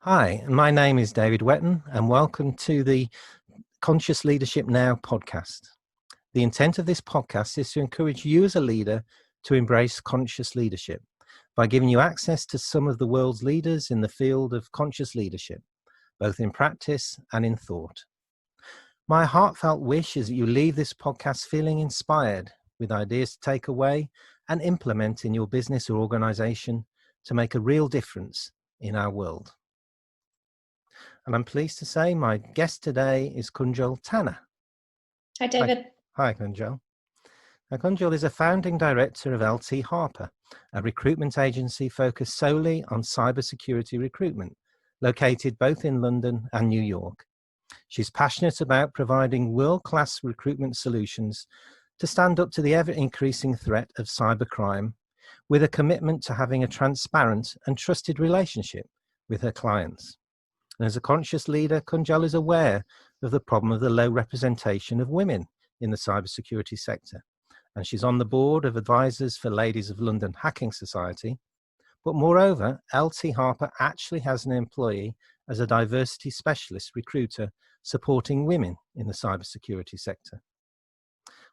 Hi, my name is David Wetton, and welcome to the Conscious Leadership Now podcast. The intent of this podcast is to encourage you as a leader to embrace conscious leadership by giving you access to some of the world's leaders in the field of conscious leadership, both in practice and in thought. My heartfelt wish is that you leave this podcast feeling inspired with ideas to take away and implement in your business or organization to make a real difference in our world. And I'm pleased to say my guest today is Kunjal Tanna. Hi, David. Hi, Kunjal. Now, Kunjal is a founding director of LT Harper, a recruitment agency focused solely on cybersecurity recruitment, located both in London and New York. She's passionate about providing world-class recruitment solutions to stand up to the ever-increasing threat of cybercrime, with a commitment to having a transparent and trusted relationship with her clients. And as a conscious leader, Kunjal is aware of the problem of the low representation of women in the cybersecurity sector. And she's on the board of advisors for Ladies of London Hacking Society. But moreover, LT Harper actually has an employee as a diversity specialist recruiter supporting women in the cybersecurity sector.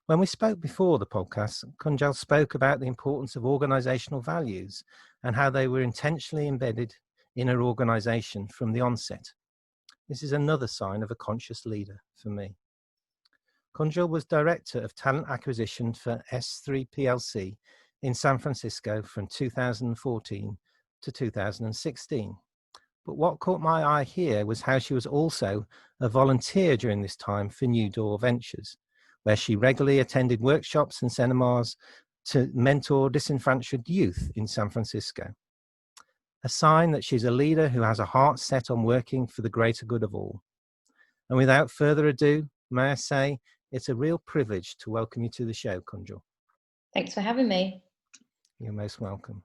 When we spoke before the podcast, Kunjal spoke about the importance of organizational values and how they were intentionally embedded in her organization from the onset. This is another sign of a conscious leader for me. Kunjal was director of talent acquisition for S3 PLC in San Francisco from 2014 to 2016. But what caught my eye here was how she was also a volunteer during this time for New Door Ventures, where she regularly attended workshops and seminars to mentor disenfranchised youth in San Francisco. A sign that she's a leader who has a heart set on working for the greater good of all. And without further ado, may I say, it's a real privilege to welcome you to the show, Kunjal. Thanks for having me. You're most welcome.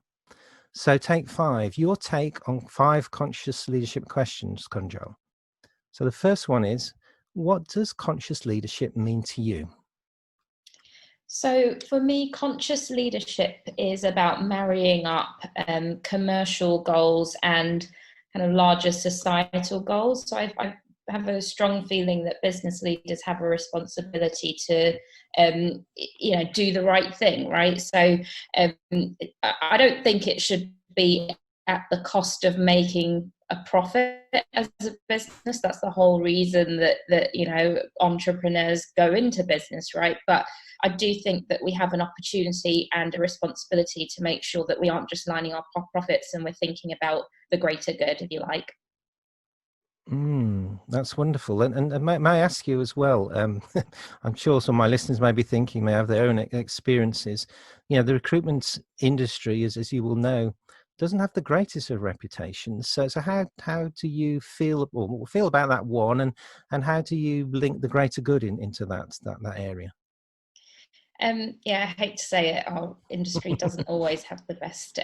So take 5, your take on 5 conscious leadership questions, Kunjal. So the first one is, what does conscious leadership mean to you? So for me, conscious leadership is about marrying up commercial goals and kind of larger societal goals. So I have a strong feeling that business leaders have a responsibility to, do the right thing, right? So I don't think it should be at the cost of making a profit as a business. That's the whole reason that entrepreneurs go into business, right? But I do think that we have an opportunity and a responsibility to make sure that we aren't just lining our profits and we're thinking about the greater good, if you like. That's wonderful. And may I ask you as well, I'm sure some of my listeners may be thinking, may have their own experiences. The recruitment industry, as you will know, doesn't have the greatest of reputations. So how do you feel about that one, and how do you link the greater good into that area? I hate to say it, our industry doesn't always have the best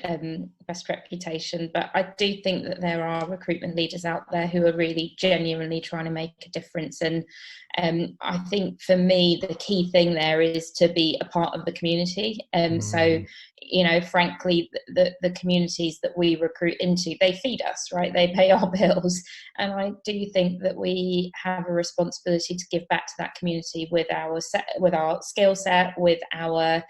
reputation, but I do think that there are recruitment leaders out there who are really genuinely trying to make a difference. And I think for me, the key thing there is to be a part of the community. So, frankly, the communities that we recruit into, they feed us, right? They pay our bills. And I do think that we have a responsibility to give back to that community with our skill set, with our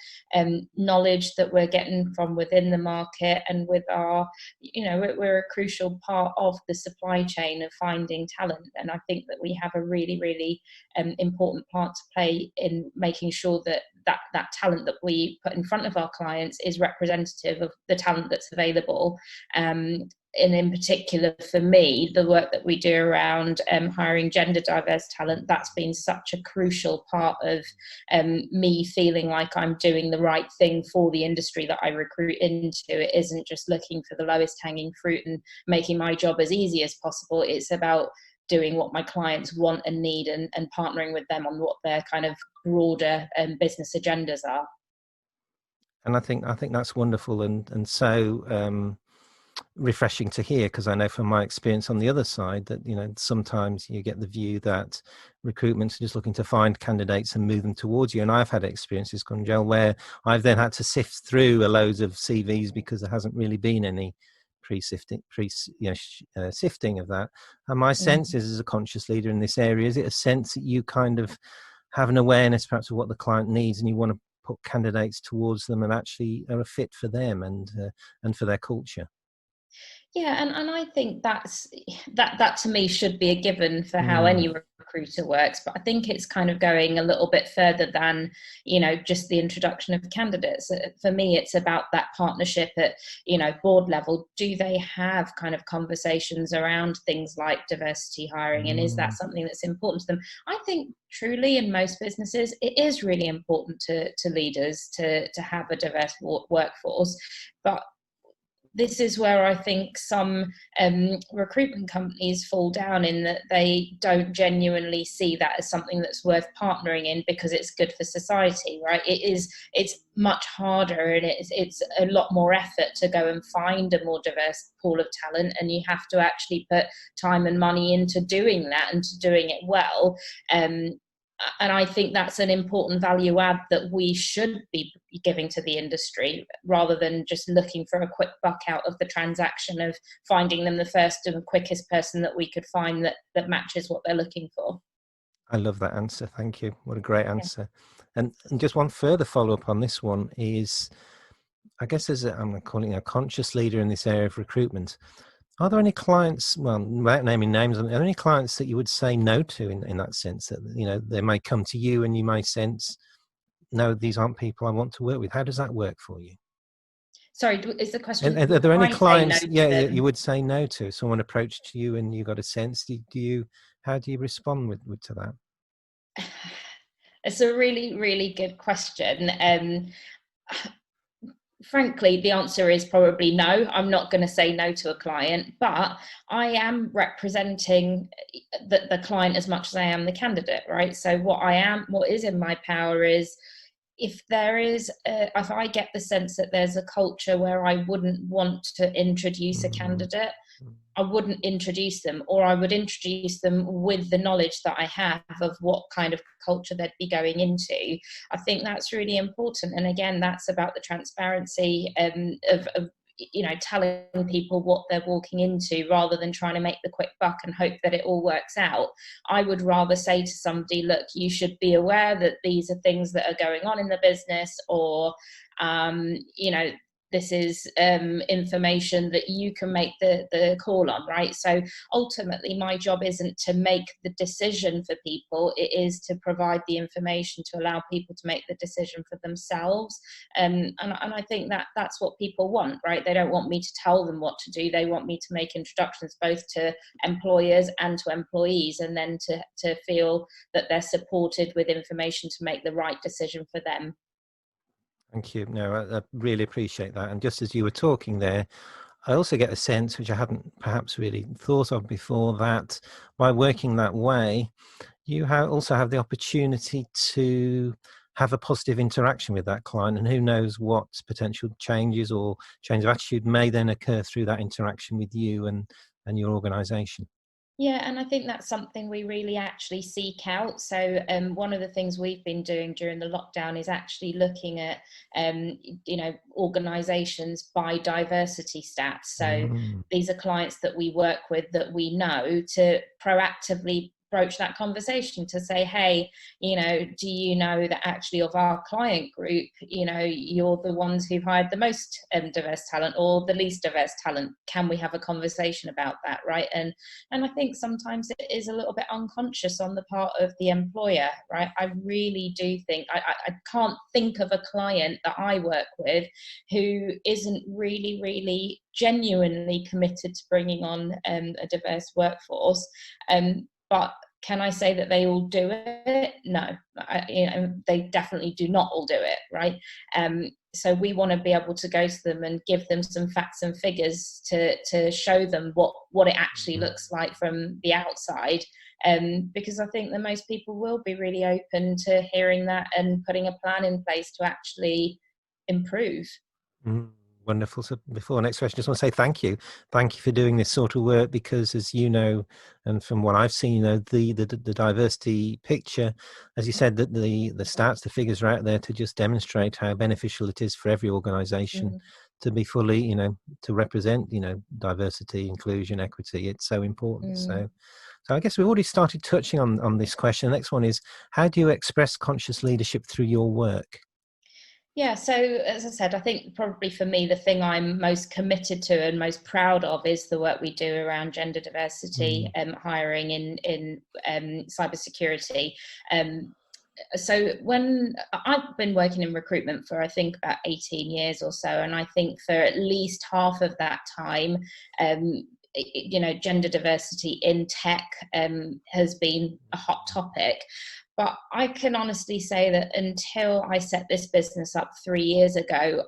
knowledge that we're getting from within the market, and with our, we're a crucial part of the supply chain of finding talent. And I think that we have a really, really important part to play in making sure that talent that we put in front of our clients is representative of the talent that's available. And in particular, for me, the work that we do around hiring gender diverse talent, that's been such a crucial part of me feeling like I'm doing the right thing for the industry that I recruit into. It isn't just looking for the lowest hanging fruit and making my job as easy as possible. It's about doing what my clients want and need, and partnering with them on what their kind of broader business agendas are. And I think that's wonderful and so refreshing to hear, because I know from my experience on the other side that sometimes you get the view that recruitment's just looking to find candidates and move them towards you. And I've had experiences, Kunjal, where I've then had to sift through a loads of CVs because there hasn't really been any sifting of that. And my sense is, as a conscious leader in this area, is it a sense that you kind of have an awareness perhaps of what the client needs, and you want to put candidates towards them and actually are a fit for them and for their culture? Yeah, and I think that to me should be a given for how any recruiter works. But I think it's kind of going a little bit further than, just the introduction of candidates. For me, it's about that partnership at, board level. Do they have kind of conversations around things like diversity hiring? And is that something that's important to them? I think truly in most businesses, it is really important to leaders to have a diverse workforce. But this is where I think some recruitment companies fall down, in that they don't genuinely see that as something that's worth partnering in because it's good for society, right? It's much harder, and it's a lot more effort to go and find a more diverse pool of talent, and you have to actually put time and money into doing that and to doing it well. And I think that's an important value add that we should be giving to the industry, rather than just looking for a quick buck out of the transaction of finding them the first and quickest person that we could find that matches what they're looking for. I love that answer. Thank you. What a great answer. Yeah. And just one further follow-up on this one is, I guess I'm calling it a conscious leader in this area of recruitment, are there any clients, well, without naming names, are there any clients that you would say no to in that sense, that, they may come to you and you may sense, no, these aren't people I want to work with? How does that work for you? Sorry, is the question, and are there any clients, you would say no to? Someone approached you and you got a sense, how do you respond to that? It's a really, really good question. Frankly, the answer is probably no. I'm not going to say no to a client, but I am representing the client as much as I am the candidate, right? So what is in my power is, if I get the sense that there's a culture where I wouldn't want to introduce a candidate, I wouldn't introduce them, or I would introduce them with the knowledge that I have of what kind of culture they'd be going into. I think that's really important. And again, that's about the transparency of telling people what they're walking into, rather than trying to make the quick buck and hope that it all works out. I would rather say to somebody, look, you should be aware that these are things that are going on in the business, or this is information that you can make the call on, right? So ultimately, my job isn't to make the decision for people. It is to provide the information to allow people to make the decision for themselves. And I think that's what people want, right? They don't want me to tell them what to do. They want me to make introductions both to employers and to employees, and then to feel that they're supported with information to make the right decision for them. Thank you. No, I really appreciate that. And just as you were talking there, I also get a sense, which I hadn't perhaps really thought of before, that by working that way, you also have the opportunity to have a positive interaction with that client, and who knows what potential changes or change of attitude may then occur through that interaction with you and your organisation. Yeah, and I think that's something we really actually seek out. So one of the things we've been doing during the lockdown is actually looking at, organisations by diversity stats. So these are clients that we work with that we know, to proactively broach that conversation, to say, hey, do you know that actually of our client group, you're the ones who've hired the most diverse talent, or the least diverse talent? Can we have a conversation about that, right? And I think sometimes it is a little bit unconscious on the part of the employer, right? I really do think, I can't think of a client that I work with who isn't really, really genuinely committed to bringing on a diverse workforce. But can I say that they all do it? No, they definitely do not all do it, right? So we want to be able to go to them and give them some facts and figures to show them what it actually looks like from the outside. Because I think that most people will be really open to hearing that and putting a plan in place to actually improve. Wonderful. So before next question, just want to say thank you. Thank you for doing this sort of work, because as you know, and from what I've seen, the diversity picture, as you said, that the stats, the figures are out there to just demonstrate how beneficial it is for every organisation to be fully, to represent, diversity, inclusion, equity. It's so important. So I guess we've already started touching on this question. The next one is, how do you express conscious leadership through your work? Yeah, so as I said, I think probably for me, the thing I'm most committed to and most proud of is the work we do around gender diversity, hiring in cybersecurity. So when I've been working in recruitment for, I think, about 18 years or so, and I think for at least half of that time, gender diversity in tech has been a hot topic. But I can honestly say that until I set this business up 3 years ago,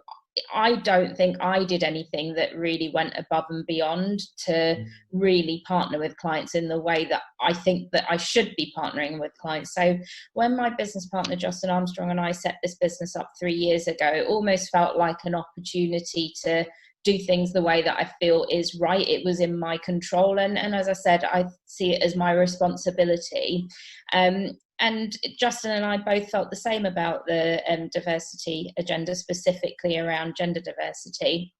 I don't think I did anything that really went above and beyond to really partner with clients in the way that I think that I should be partnering with clients. So when my business partner, Justin Armstrong, and I set this business up 3 years ago, it almost felt like an opportunity to do things the way that I feel is right. It was in my control. And as I said, I see it as my responsibility. And Justin and I both felt the same about the diversity agenda, specifically around gender diversity.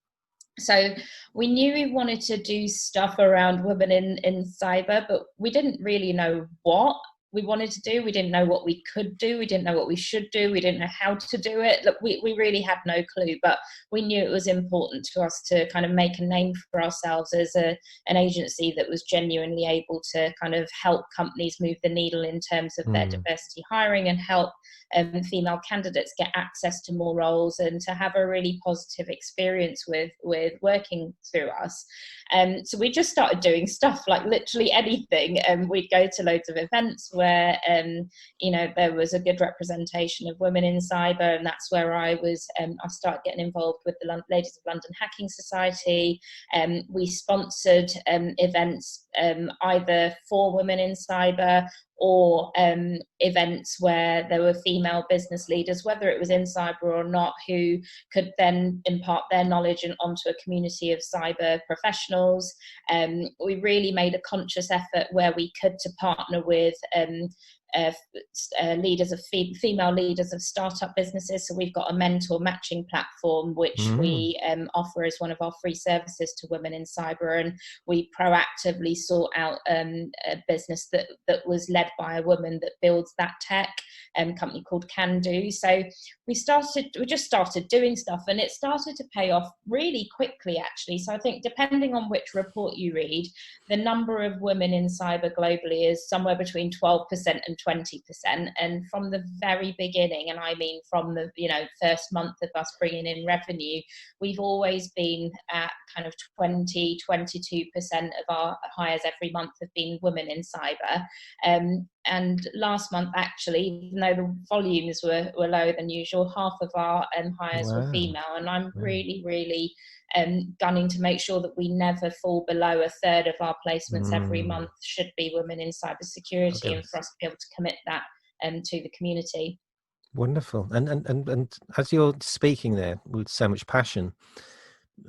So we knew we wanted to do stuff around women in cyber, but we didn't really know what we wanted to do. We didn't know what we could do. We didn't know what we should do. We didn't know how to do it. Look, we really had no clue, but we knew it was important to us to kind of make a name for ourselves as an agency that was genuinely able to kind of help companies move the needle in terms of their diversity hiring and help female candidates get access to more roles and to have a really positive experience with working through us. So we just started doing stuff like literally anything. We'd go to loads of events where there was a good representation of women in cyber, and that's where I started getting involved with the Ladies of London Hacking Society. We sponsored events either for women in cyber or events where there were female business leaders, whether it was in cyber or not, who could then impart their knowledge onto a community of cyber professionals. We really made a conscious effort where we could to partner with leaders of female leaders of startup businesses. So we've got a mentor matching platform which we offer as one of our free services to women in cyber, and we proactively sought out a business that was led by a woman that builds that tech, company called Can Do. So we just started doing stuff, and it started to pay off really quickly, actually. So I think depending on which report you read, the number of women in cyber globally is somewhere between 12% and 20%. And from the very beginning, and I mean from the first month of us bringing in revenue, we've always been at kind of 22% of our hires every month have been women in cyber. And last month, actually, even though the volumes were lower than usual, half of our hires were female. And I'm really, really gunning to make sure that we never fall below a third of our placements every month should be women in cybersecurity, and for us to be able to commit that to the community. Wonderful. And as you're speaking there with so much passion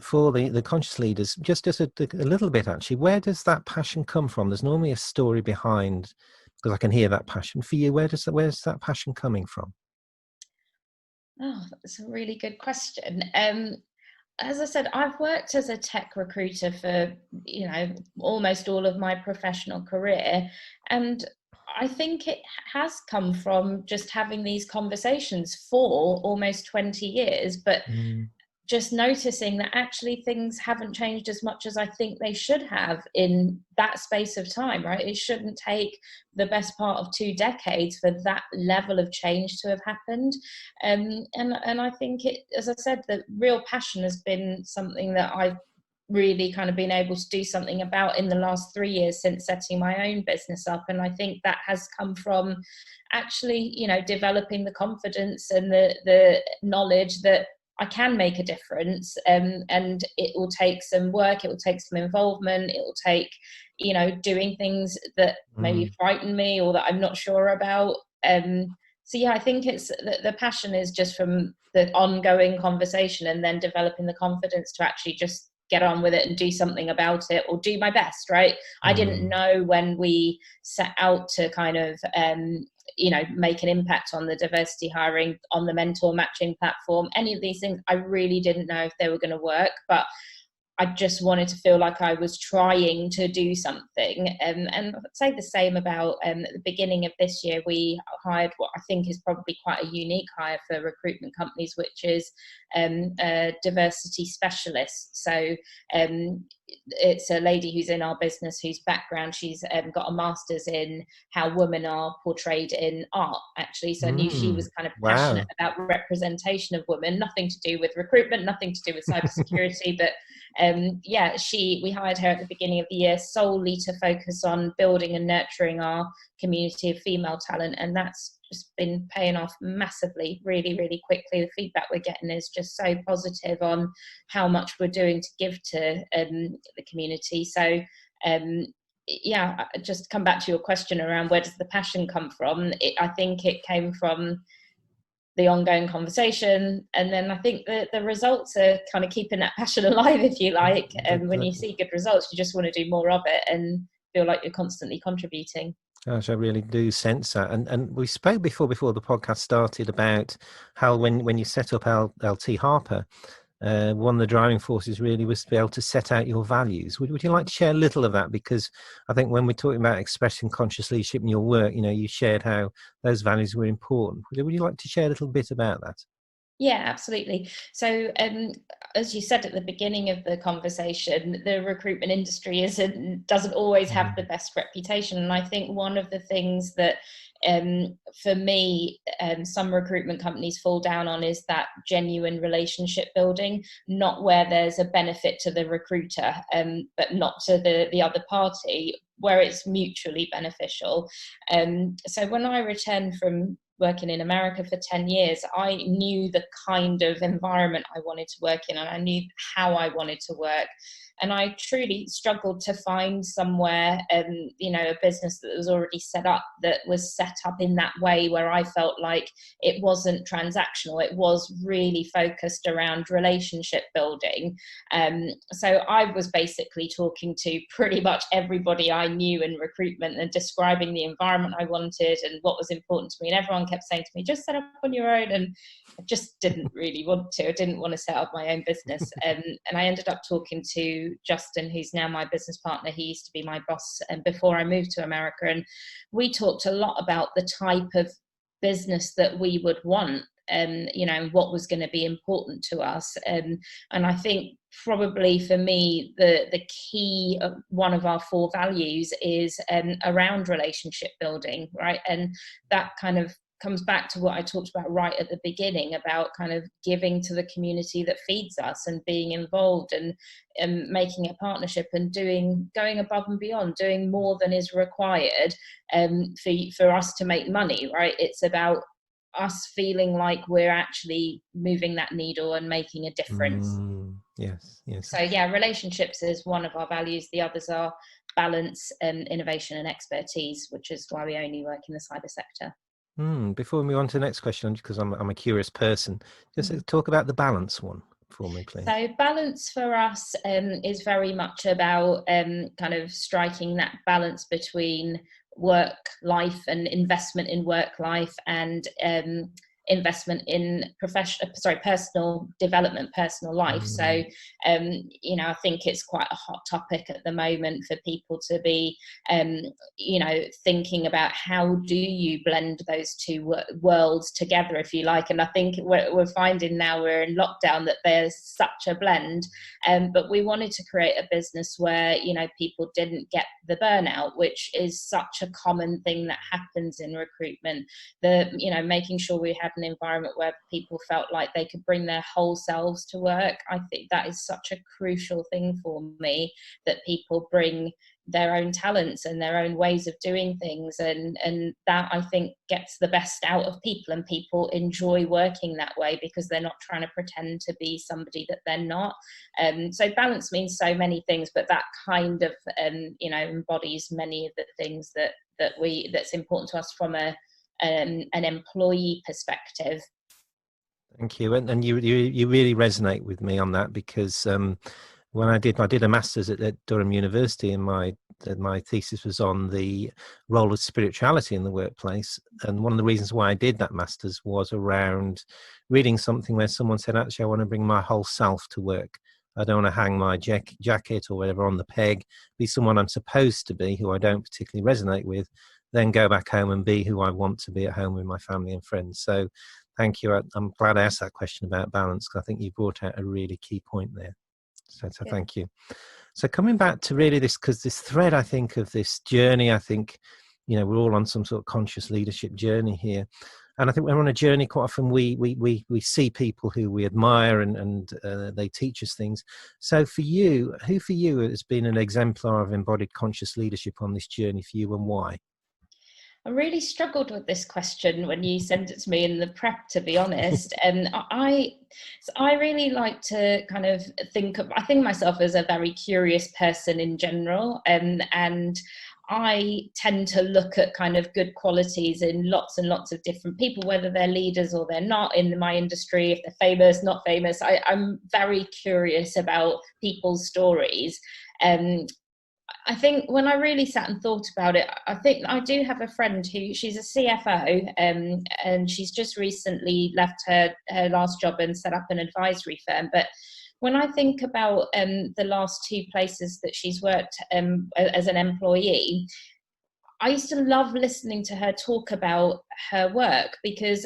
for the conscious leaders, just a little bit actually, where does that passion come from? There's normally a story behind, because I can hear that passion. For you, where's that passion coming from? Oh, that's a really good question. As I said, I've worked as a tech recruiter for, almost all of my professional career. And I think it has come from just having these conversations for almost 20 years, but just noticing that actually things haven't changed as much as I think they should have in that space of time, right? It shouldn't take the best part of 2 decades for that level of change to have happened. And I think as I said, the real passion has been something that I've really kind of been able to do something about in the last 3 years since setting my own business up. And I think that has come from actually, developing the confidence and the knowledge that I can make a difference, and it will take some work, it will take some involvement, it will take, doing things that maybe frighten me or that I'm not sure about. So yeah, I think it's the passion is just from the ongoing conversation and then developing the confidence to actually just get on with it and do something about it, or do my best, right? I didn't know when we set out to kind of make an impact on the diversity hiring, on the mentor matching platform. Any of these things, I really didn't know if they were going to work, but I just wanted to feel like I was trying to do something. And I'd say the same about at the beginning of this year, we hired what I think is probably quite a unique hire for recruitment companies, which is a diversity specialist. So it's a lady who's in our business whose background, she's got a master's in how women are portrayed in art, actually. So I knew she was kind of passionate about representation of women, nothing to do with recruitment, nothing to do with cybersecurity, but we hired her at the beginning of the year solely to focus on building and nurturing our community of female talent, and that's just been paying off massively, really, really quickly. The feedback we're getting is just so positive on how much we're doing to give to the community. So just come back to your question around where does the passion come from. I think it came from the ongoing conversation, and then I think the results are kind of keeping that passion alive, if you like. And when you see good results, you just want to do more of it and feel like you're constantly contributing. Gosh, I really do sense that. And we spoke before the podcast started about how when you set up LT Harper, one of the driving forces really was to be able to set out your values. Would you like to share a little of that? Because I think when we're talking about expressing conscious leadership in your work, you shared how those values were important. Would you like to share a little bit about that? Yeah, absolutely. So, as you said at the beginning of the conversation, the recruitment industry doesn't always have the best reputation. And I think one of the things that, for me, some recruitment companies fall down on is that genuine relationship building, not where there's a benefit to the recruiter, but not to the other party, where it's mutually beneficial. So when I returned from working in America for 10 years, I knew the kind of environment I wanted to work in, and I knew how I wanted to work. And I truly struggled to find somewhere, a business that was already set up, that was set up in that way where I felt like it wasn't transactional. It was really focused around relationship building. So I was basically talking to pretty much everybody I knew in recruitment and describing the environment I wanted and what was important to me. And everyone kept saying to me, just set up on your own. And I just didn't really want to. I didn't want to set up my own business. And I ended up talking to Justin, who's now my business partner. He used to be my boss before I moved to America. And we talked a lot about the type of business that we would want, and what was going to be important to us. And I think probably for me, the key of one of our 4 values is around relationship building, right? And that kind of comes back to what I talked about right at the beginning, about kind of giving to the community that feeds us and being involved and making a partnership and going above and beyond, doing more than is required for us to make money, right? It's about us feeling like we're actually moving that needle and making a difference. Yes. So yeah, relationships is one of our values. The others are balance and innovation and expertise, which is why we only work in the cyber sector. Before we move on to the next question, because I'm a curious person, just talk about the balance one for me, please. So balance for us is very much about kind of striking that balance between work life and investment in work life, and investment in personal development, personal life. So I think it's quite a hot topic at the moment for people to be thinking about how do you blend those two worlds together, if you like. And I think we're finding now we're in lockdown that there's such a blend, but we wanted to create a business where people didn't get the burnout, which is such a common thing that happens in recruitment. Making sure we had an environment where people felt like they could bring their whole selves to work. I think that is such a crucial thing for me, that people bring their own talents and their own ways of doing things, and that I think gets the best out of people, and people enjoy working that way because they're not trying to pretend to be somebody that they're not. So balance means so many things, but that kind of embodies many of the things that's important to us from an employee perspective. Thank you, and you really resonate with me on that, because when I did a master's at Durham University, and my thesis was on the role of spirituality in the workplace. And one of the reasons why I did that master's was around reading something where someone said, actually, I want to bring my whole self to work. I don't want to hang my jacket or whatever on the peg, be someone I'm supposed to be, who I don't particularly resonate with, then go back home and be who I want to be at home with my family and friends. So thank you. I'm glad I asked that question about balance, because I think you brought out a really key point there. So thank you. So coming back to really this, because this thread, I think, of this journey, I think, we're all on some sort of conscious leadership journey here. And I think when we're on a journey, quite often we see people who we admire, and they teach us things. So for you, who for you has been an exemplar of embodied conscious leadership on this journey for you, and why? I really struggled with this question when you sent it to me in the prep, to be honest. And I really like to kind of I think myself as a very curious person in general, and I tend to look at kind of good qualities in lots and lots of different people, whether they're leaders or they're not in my industry, if they're famous, not famous. I'm very curious about people's stories. I think when I really sat and thought about it, I think I do have a friend she's a CFO, and she's just recently left her last job and set up an advisory firm. But when I think about the last two places that she's worked as an employee, I used to love listening to her talk about her work, because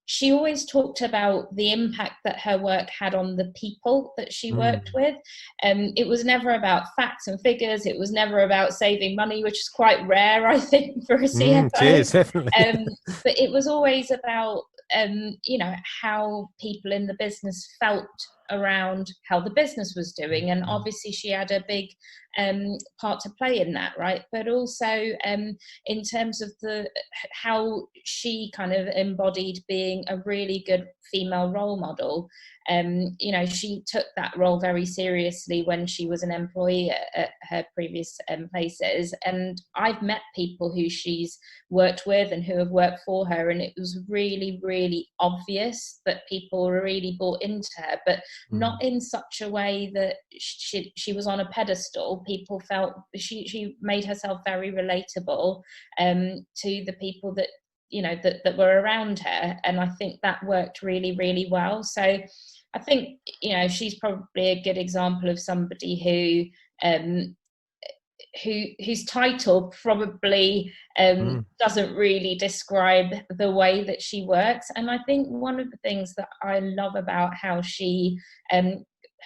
she always talked about the impact that her work had on the people that she worked with. It was never about facts and figures. It was never about saving money, which is quite rare, I think, for a CFO. Cheers, definitely. But it was always about, how people in the business felt around how the business was doing. And obviously she had a big part to play in that, right? But also in terms of how she kind of embodied being a really good female role model. She took that role very seriously when she was an employee at her previous places. And I've met people who she's worked with and who have worked for her, and it was really, really obvious that people were really bought into her, but not in such a way that she was on a pedestal. People felt she made herself very relatable to the people that that were around her, and I think that worked really, really well. So I think she's probably a good example of somebody whose title probably doesn't really describe the way that she works. And I think one of the things that I love about how she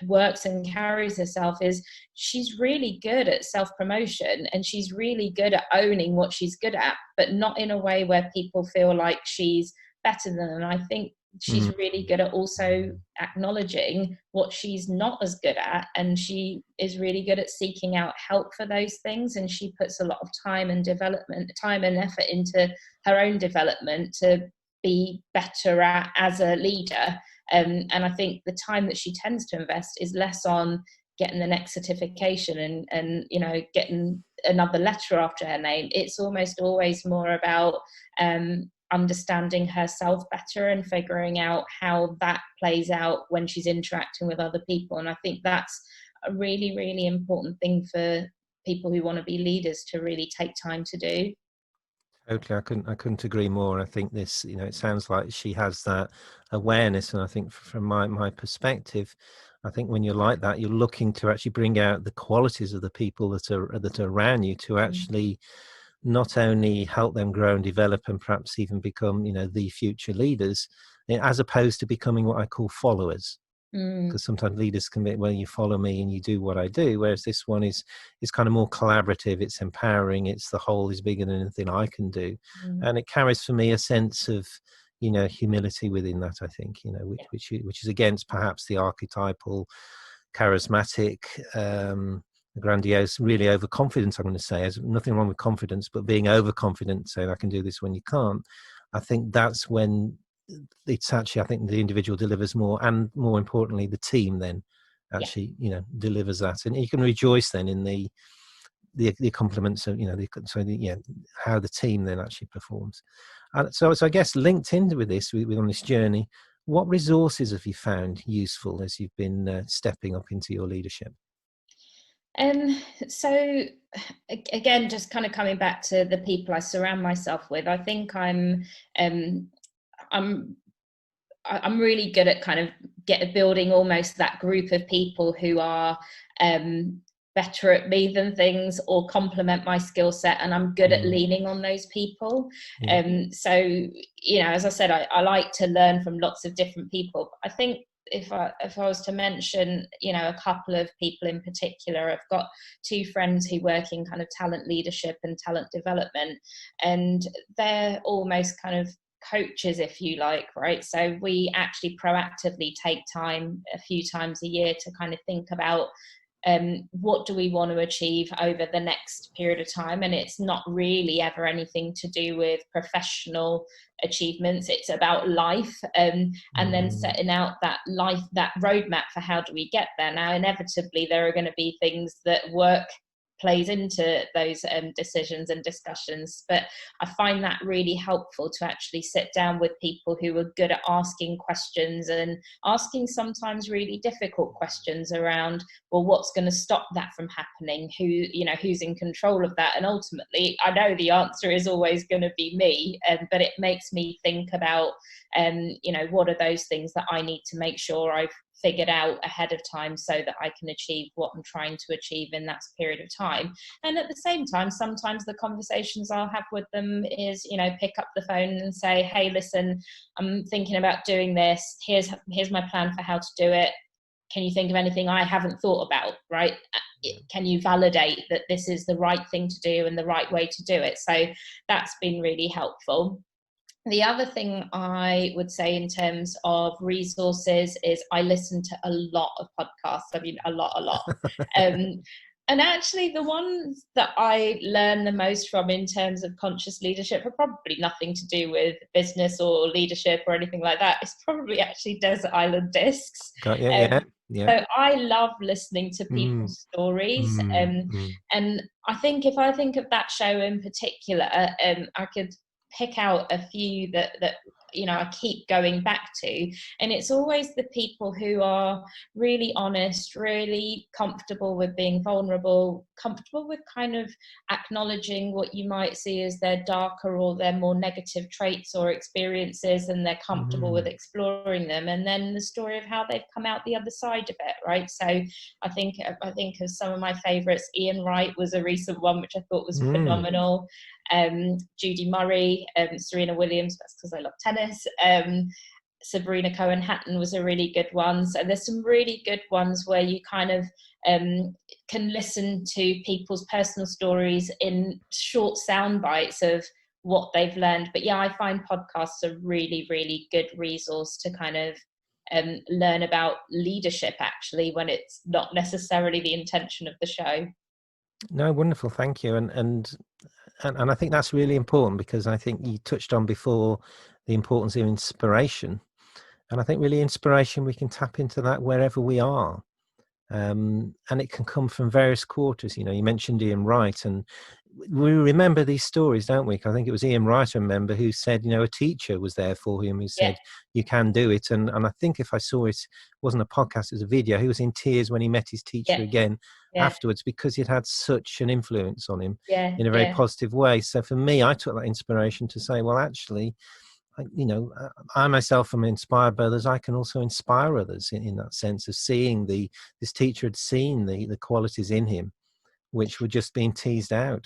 works and carries herself is she's really good at self-promotion, and she's really good at owning what she's good at, but not in a way where people feel like she's better than them. And I think she's really good at also acknowledging what she's not as good at, and she is really good at seeking out help for those things, and she puts a lot of time and effort into her own development to be better at as a leader. And I think the time that she tends to invest is less on getting the next certification and getting another letter after her name. It's almost always more about understanding herself better and figuring out how that plays out when she's interacting with other people. And I think that's a really, really important thing for people who want to be leaders to really take time to do. Totally, I couldn't agree more. I think this, it sounds like she has that awareness, and I think from my perspective, I think when you're like that, you're looking to actually bring out the qualities of the people that are around you, to actually not only help them grow and develop and perhaps even become, the future leaders, as opposed to becoming what I call followers. Because sometimes leaders can be, well, you follow me and you do what I do, whereas this one is kind of more collaborative, it's empowering, it's the whole is bigger than anything I can do. And it carries for me a sense of, humility within that, I think, which is against perhaps the archetypal, charismatic, grandiose, really overconfident, I'm going to say. There's nothing wrong with confidence, but being overconfident, saying I can do this when you can't, I think that's when it's actually, I think the individual delivers more, and more importantly, the team then actually, delivers that. And you can rejoice then in the compliments of, how the team then actually performs. So I guess linked in with this, on this journey, what resources have you found useful as you've been stepping up into your leadership? So again, just kind of coming back to the people I surround myself with, I think I'm really good at kind of building almost that group of people who are better at me than things or complement my skill set, and I'm good at leaning on those people. So, as I said, I like to learn from lots of different people. I think if I was to mention, a couple of people in particular, I've got two friends who work in kind of talent leadership and talent development, and they're almost kind of coaches, if you like, right? So we actually proactively take time a few times a year to kind of think about what do we want to achieve over the next period of time. And it's not really ever anything to do with professional achievements. It's about life, and then setting out that roadmap for how do we get there. Now, inevitably, there are going to be things that work plays into those decisions and discussions, but I find that really helpful to actually sit down with people who are good at asking questions and asking sometimes really difficult questions around, well, what's going to stop that from happening, who's in control of that. And ultimately, I know the answer is always going to be me, but it makes me think about what are those things that I need to make sure I've figured out ahead of time so that I can achieve what I'm trying to achieve in that period of time. And at the same time, sometimes the conversations I'll have with them is, pick up the phone and say, hey, listen, I'm thinking about doing this. Here's my plan for how to do it. Can you think of anything I haven't thought about, right? Can you validate that this is the right thing to do and the right way to do it? So that's been really helpful. The other thing I would say in terms of resources is I listen to a lot of podcasts. I mean, a lot. And actually, the ones that I learn the most from in terms of conscious leadership are probably nothing to do with business or leadership or anything like that. It's probably actually Desert Island Discs. Got you, yeah. So I love listening to people's stories. And I think if I think of that show in particular, I could pick out a few that I keep going back to, and it's always the people who are really honest, really comfortable with being vulnerable, comfortable with kind of acknowledging what you might see as their darker or their more negative traits or experiences, and they're comfortable with exploring them, and then the story of how they've come out the other side of it, right? So I think of some of my favorites. Ian Wright was a recent one which I thought was phenomenal. Judy Murray, Serena Williams, that's because I love tennis. Sabrina Cohen-Hatton was a really good one. So there's some really good ones where you kind of can listen to people's personal stories in short sound bites of what they've learned. But yeah, I find podcasts a really, really good resource to kind of learn about leadership, actually, when it's not necessarily the intention of the show. No, wonderful, thank you. And I think that's really important, because I think you touched on before the importance of inspiration. And I think really inspiration, we can tap into that wherever we are. And it can come from various quarters. You mentioned Ian Wright, and we remember these stories, don't we? I think it was Ian Wright, I remember, who said, a teacher was there for him who said, you can do it. And I think if I saw it, wasn't a podcast, it was a video, he was in tears when he met his teacher again afterwards, because it had such an influence on him in a very positive way. So for me, I took that inspiration to say, well, actually, I myself am inspired by others. I can also inspire others in that sense of seeing this teacher had seen the qualities in him, which were just being teased out.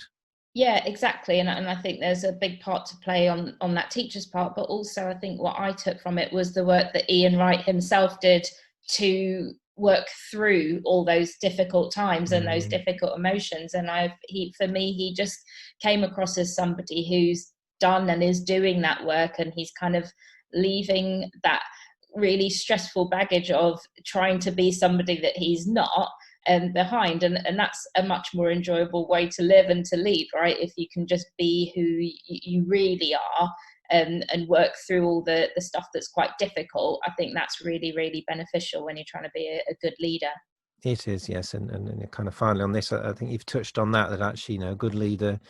Yeah, exactly. And I think there's a big part to play on that teacher's part, but also I think what I took from it was the work that Ian Wright himself did to work through all those difficult times and those difficult emotions. And for me, he just came across as somebody who's done and is doing that work, and he's kind of leaving that really stressful baggage of trying to be somebody that he's not behind, and that's a much more enjoyable way to live and to lead, right? If you can just be who you really are, and work through all the stuff that's quite difficult, I think that's really, really beneficial when you're trying to be a good leader. It is, yes. And kind of finally on this, I think you've touched on that actually, a good leader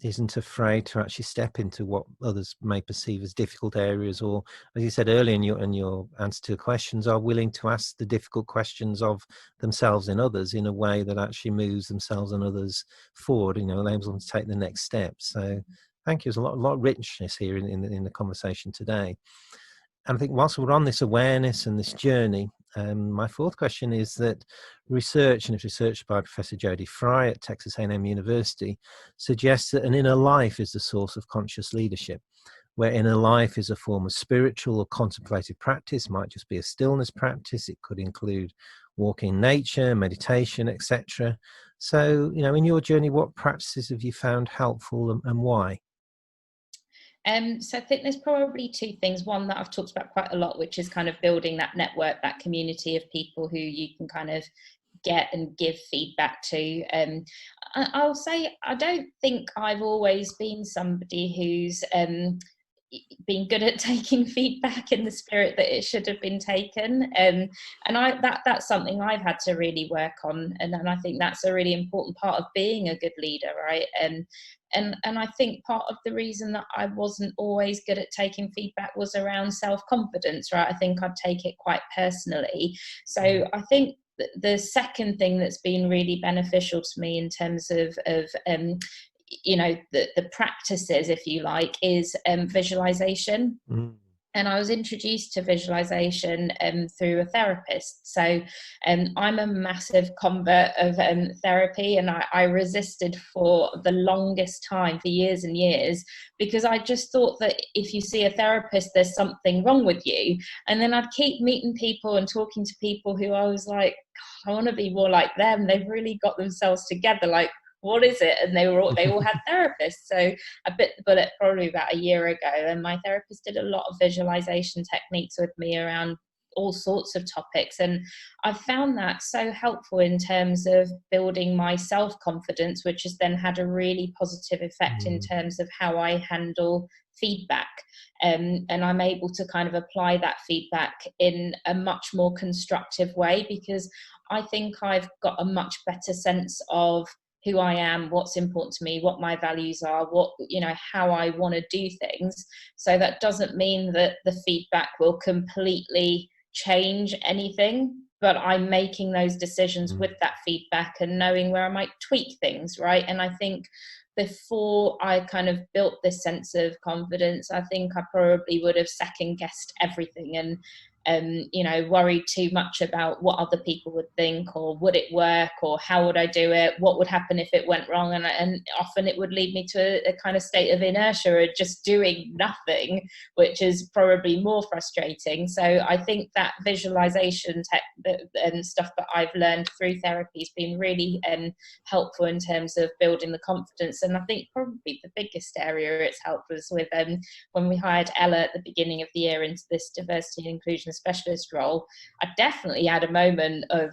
isn't afraid to actually step into what others may perceive as difficult areas, or, as you said earlier in your answer to questions, are willing to ask the difficult questions of themselves and others in a way that actually moves themselves and others forward, allows them to take the next step. So thank you. There's a lot of richness here in the conversation today. And I think whilst we're on this awareness and this journey, my fourth question is that research, and it's research by Professor Jodie Fry at Texas A&M University, suggests that an inner life is the source of conscious leadership, where inner life is a form of spiritual or contemplative practice. Might just be a stillness practice. It could include walking in nature, meditation, etc. So, in your journey, what practices have you found helpful, and why? So I think there's probably two things. One that I've talked about quite a lot, which is kind of building that network, that community of people who you can kind of get and give feedback to. I'll say I don't think I've always been somebody who's been good at taking feedback in the spirit that it should have been taken, and that's something I've had to really work on, and I think that's a really important part of being a good leader, right? And I think part of the reason that I wasn't always good at taking feedback was around self-confidence, right? I think I'd take it quite personally. So I think the second thing that's been really beneficial to me in terms of the practices, if you like, is visualization. And I was introduced to visualization through a therapist. So I'm a massive convert of therapy, and I resisted for the longest time, for years and years, because I just thought that if you see a therapist, there's something wrong with you. And then I'd keep meeting people and talking to people who I was like, God, I want to be more like them. They've really got themselves together. Like, what is it? And they all had therapists. So I bit the bullet probably about a year ago, and my therapist did a lot of visualization techniques with me around all sorts of topics, and I've found that so helpful in terms of building my self-confidence, which has then had a really positive effect in terms of how I handle feedback, and I'm able to kind of apply that feedback in a much more constructive way, because I think I've got a much better sense of who I am, what's important to me, what my values are, how I want to do things. So that doesn't mean that the feedback will completely change anything, but I'm making those decisions with that feedback and knowing where I might tweak things, right? And I think before I kind of built this sense of confidence, I think I probably would have second guessed everything and worried too much about what other people would think, or would it work, or how would I do it, what would happen if it went wrong, and often it would lead me to a kind of state of inertia or just doing nothing, which is probably more frustrating. So I think that visualization and stuff that I've learned through therapy has been really helpful in terms of building the confidence. And I think probably the biggest area it's helped was with when we hired Ella at the beginning of the year into this diversity and inclusion specialist role. I definitely had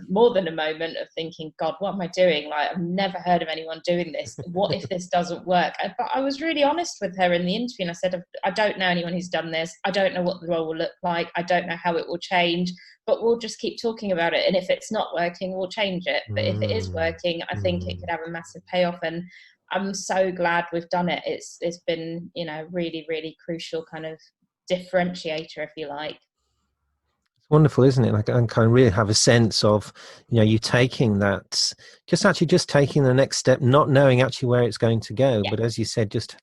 more than a moment of thinking, God, what am I doing? Like, I've never heard of anyone doing this. What if this doesn't work? But I was really honest with her in the interview, and I said, I don't know anyone who's done this. I don't know what the role will look like. I don't know how it will change, but we'll just keep talking about it. And if it's not working, we'll change it. But if it is working, I think it could have a massive payoff. And I'm so glad we've done it. It's been, really, really crucial kind of differentiator, if you like. Wonderful, isn't it? Like, I kind of really have a sense of, you taking that, just taking the next step, not knowing actually where it's going to go. Yeah. But as you said, just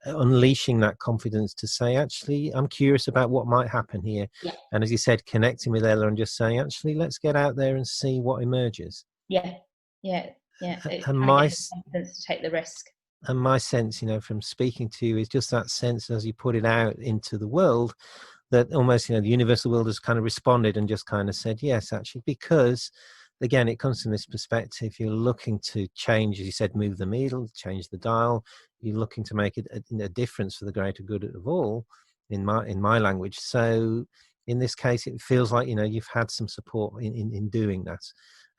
unleashing that confidence to say, actually, I'm curious about what might happen here. Yeah. And as you said, connecting with Ella and just saying, actually, let's get out there and see what emerges. Yeah. It's And trying to get the confidence to take the risk. And my sense, from speaking to you, is just that sense as you put it out into the world, that almost, the universal world has kind of responded and just kind of said, yes, actually, because again, it comes from this perspective. You're looking to change, as you said, move the needle, change the dial. You're looking to make it a difference for the greater good of all, in my language. So in this case, it feels like, you've had some support in doing that.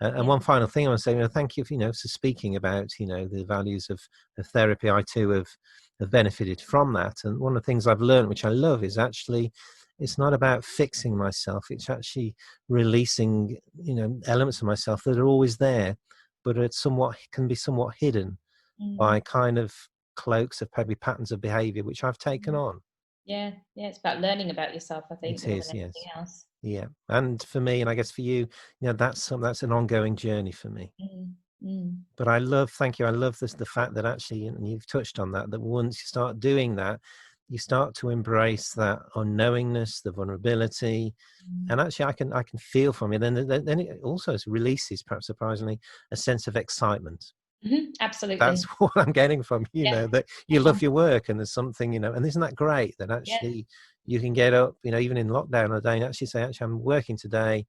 And one final thing I want to say, thank you for speaking about, the values of therapy. I too have benefited from that. And one of the things I've learned, which I love, is actually, it's not about fixing myself. It's actually releasing, elements of myself that are always there, but can be somewhat hidden by kind of cloaks of maybe patterns of behavior, which I've taken on. Yeah, it's about learning about yourself, I think, It more is, than yes. anything else. Yeah. And for me, and I guess for you, that's an ongoing journey for me. But thank you. I love the fact that actually, and you've touched on that once you start doing that, you start to embrace that unknowingness, the vulnerability. And actually, I can feel from you. Then it also releases, perhaps surprisingly, a sense of excitement. That's Absolutely. what I'm getting from Yeah. that you love your work, and there's something, and isn't that great that actually you can get up, even in lockdown a day, and actually say, actually, I'm working today,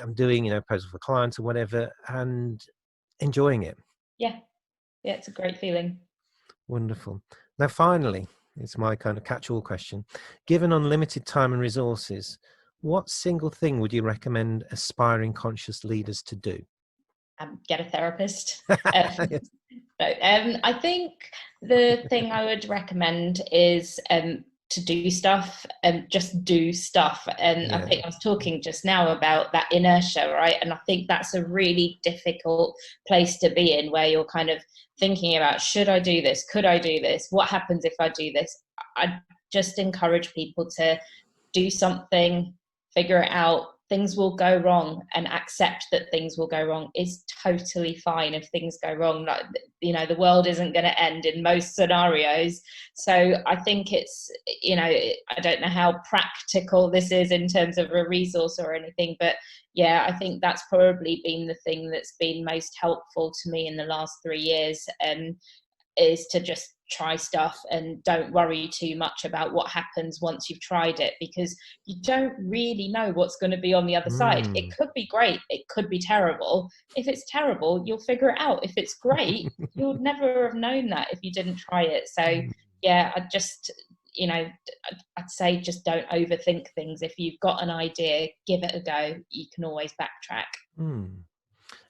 I'm doing, proposal for clients or whatever, and enjoying it. Yeah, it's a great feeling. Wonderful. Now, finally, it's my kind of catch-all question. Given unlimited time and resources, what single thing would you recommend aspiring conscious leaders to do? Get a therapist. Yes. I think the thing I would recommend is to do stuff and just do stuff. And I think I was talking just now about that inertia, right? And I think that's a really difficult place to be in, where you're kind of thinking about, should I do this? Could I do this? What happens if I do this? I just encourage people to do something, figure it out. Things will go wrong, and accept that things will go wrong is totally fine if things go wrong. Like, the world isn't going to end in most scenarios. So I think it's, I don't know how practical this is in terms of a resource or anything, but yeah, I think that's probably been the thing that's been most helpful to me in the last 3 years, is to just try stuff and don't worry too much about what happens once you've tried it, because you don't really know what's going to be on the other side. It could be great, it could be terrible. If it's terrible, you'll figure it out. If it's great, you'll never have known that if you didn't try it. So yeah, I just, I'd say just don't overthink things. If you've got an idea, give it a go. You can always backtrack.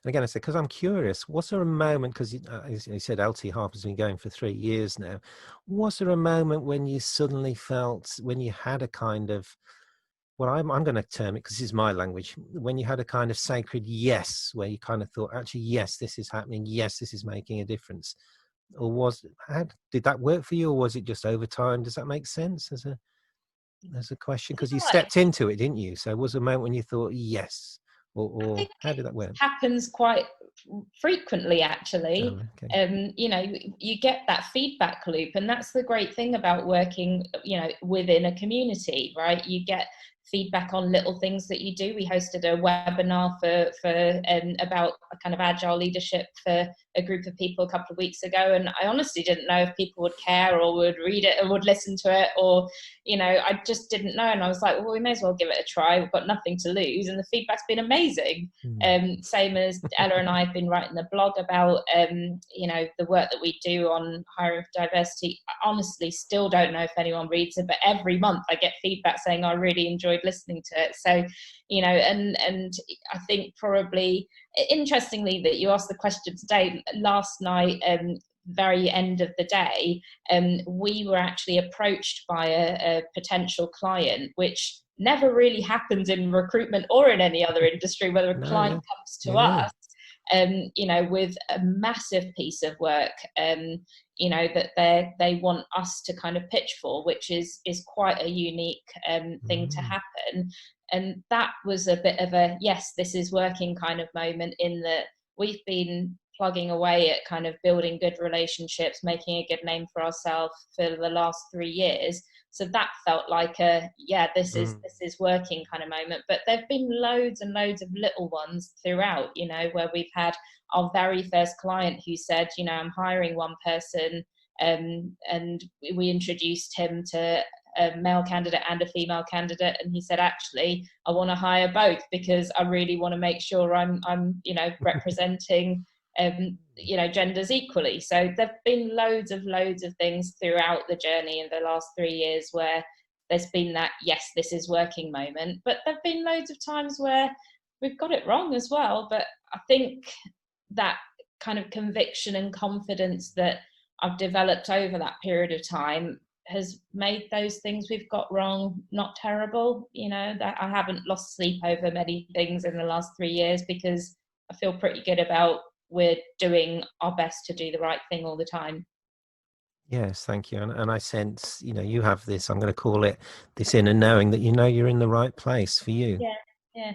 And again, I said, because I'm curious, was there a moment, because you said LT Harper's been going for 3 years now, was there a moment when you suddenly felt, when you had a kind of, well, I'm going to term it, because this is my language, when you had a kind of sacred yes, where you kind of thought, actually, yes, this is happening, yes, this is making a difference? Or did that work for you, or was it just over time? Does that make sense as a question? Because you stepped into it, didn't you? So was there a moment when you thought, yes? Or how did that work? Happens quite frequently, actually. Oh, okay. You get that feedback loop, and that's the great thing about working, within a community, right? You get feedback on little things that you do. We hosted a webinar for about a kind of agile leadership for a group of people a couple of weeks ago, and I honestly didn't know if people would care or would read it or would listen to it, or I just didn't know. And I was like, well, we may as well give it a try. We've got nothing to lose, and the feedback's been amazing. Same as Ella and I have been writing the blog about the work that we do on hiring for diversity. I honestly still don't know if anyone reads it, but every month I get feedback saying I really enjoyed listening to it. So and I think probably interestingly that you asked the question today, last night, very end of the day, we were actually approached by a potential client, which never really happens in recruitment or in any other industry, whether a client comes to us, with a massive piece of work, that they want us to kind of pitch for, which is quite a unique thing to happen. And that was a bit of a, yes, this is working kind of moment, in that we've been plugging away at kind of building good relationships, making a good name for ourselves for the last 3 years. So that felt like this is working kind of moment. But there've been loads and loads of little ones throughout, where we've had our very first client who said, I'm hiring one person, and we introduced him to a male candidate and a female candidate, and he said, actually, I want to hire both because I really want to make sure I'm representing genders equally. So there've been loads of things throughout the journey in the last 3 years where there's been that, yes, this is working moment. But there've been loads of times where we've got it wrong as well. But I think that kind of conviction and confidence that I've developed over that period of time has made those things we've got wrong not terrible. That I haven't lost sleep over many things in the last 3 years, because I feel pretty good about we're doing our best to do the right thing all the time. Yes, thank you. And I sense, you have this, I'm going to call it this inner knowing that you're in the right place for you. Yeah, yeah.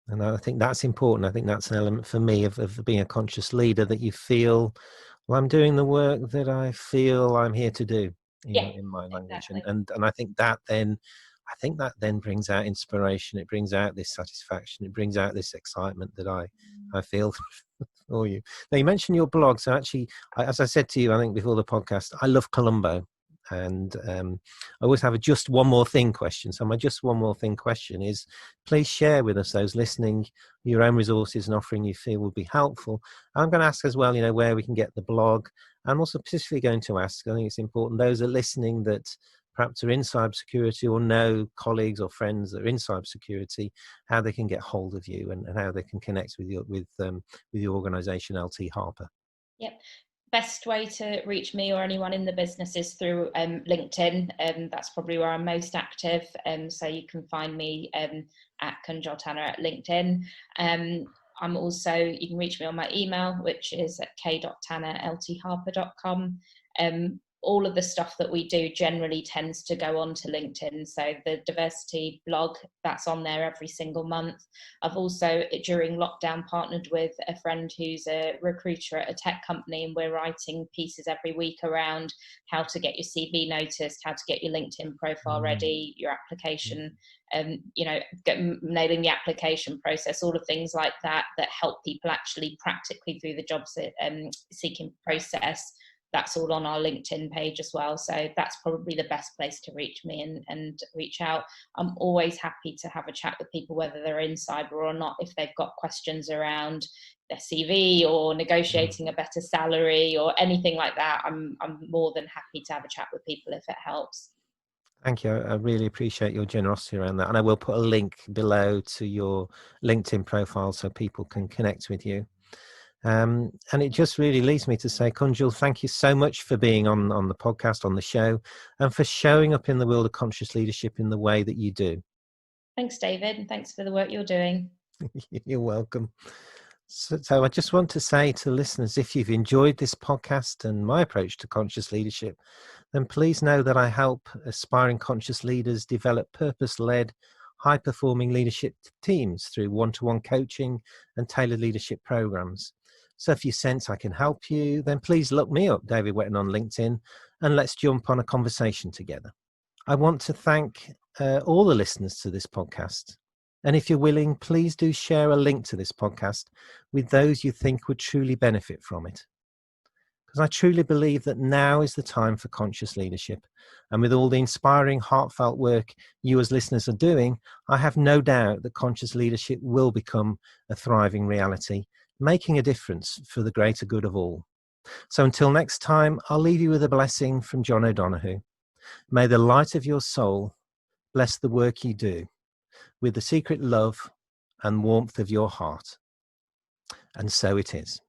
And I think that's important. I think that's an element for me of being a conscious leader, that you feel, well, I'm doing the work that I feel I'm here to do Yeah, in my language. exactly. And I think that then brings out inspiration. It brings out this satisfaction. It brings out this excitement that I feel for you. Now, you mentioned your blog. So actually, as I said to you, I think before the podcast, I love Colombo. And I always have a just one more thing question. So my just one more thing question is, please share with us, those listening, your own resources and offering you feel will be helpful. I'm going to ask as well, where we can get the blog. I'm also specifically going to ask, I think it's important, those that are listening that perhaps are in cybersecurity or know colleagues or friends that are in cybersecurity, how they can get hold of you and how they can connect with your organisation, LT Harper. Yep. Best way to reach me or anyone in the business is through LinkedIn. That's probably where I'm most active. So you can find me at Kunjal Tanna at LinkedIn. I'm also, you can reach me on my email, which is at k.tanna@ltharper.com. All of the stuff that we do generally tends to go on to LinkedIn. So the diversity blog, that's on there every single month. I've also, during lockdown, partnered with a friend who's a recruiter at a tech company, and we're writing pieces every week around how to get your CV noticed, how to get your LinkedIn profile ready, your application, nailing the application process, all of things like that help people actually practically through the job seeking process. That's all on our LinkedIn page as well. So that's probably the best place to reach me and reach out. I'm always happy to have a chat with people, whether they're in cyber or not, if they've got questions around their CV or negotiating a better salary or anything like that. I'm more than happy to have a chat with people if it helps. Thank you. I really appreciate your generosity around that. And I will put a link below to your LinkedIn profile so people can connect with you. And it just really leads me to say, Kunjal, thank you so much for being on the podcast, on the show, and for showing up in the world of conscious leadership in the way that you do. Thanks, David, and thanks for the work you're doing. You're welcome. So I just want to say to listeners, if you've enjoyed this podcast and my approach to conscious leadership, then please know that I help aspiring conscious leaders develop purpose-led, high-performing leadership teams through one-to-one coaching and tailored leadership programs. So if you sense I can help you, then please look me up, David Wetton, on LinkedIn, and let's jump on a conversation together. I want to thank all the listeners to this podcast. And if you're willing, please do share a link to this podcast with those you think would truly benefit from it. Because I truly believe that now is the time for conscious leadership. And with all the inspiring, heartfelt work you as listeners are doing, I have no doubt that conscious leadership will become a thriving reality, making a difference for the greater good of all. So until next time, I'll leave you with a blessing from John O'Donoghue. May the light of your soul bless the work you do with the secret love and warmth of your heart. And so it is.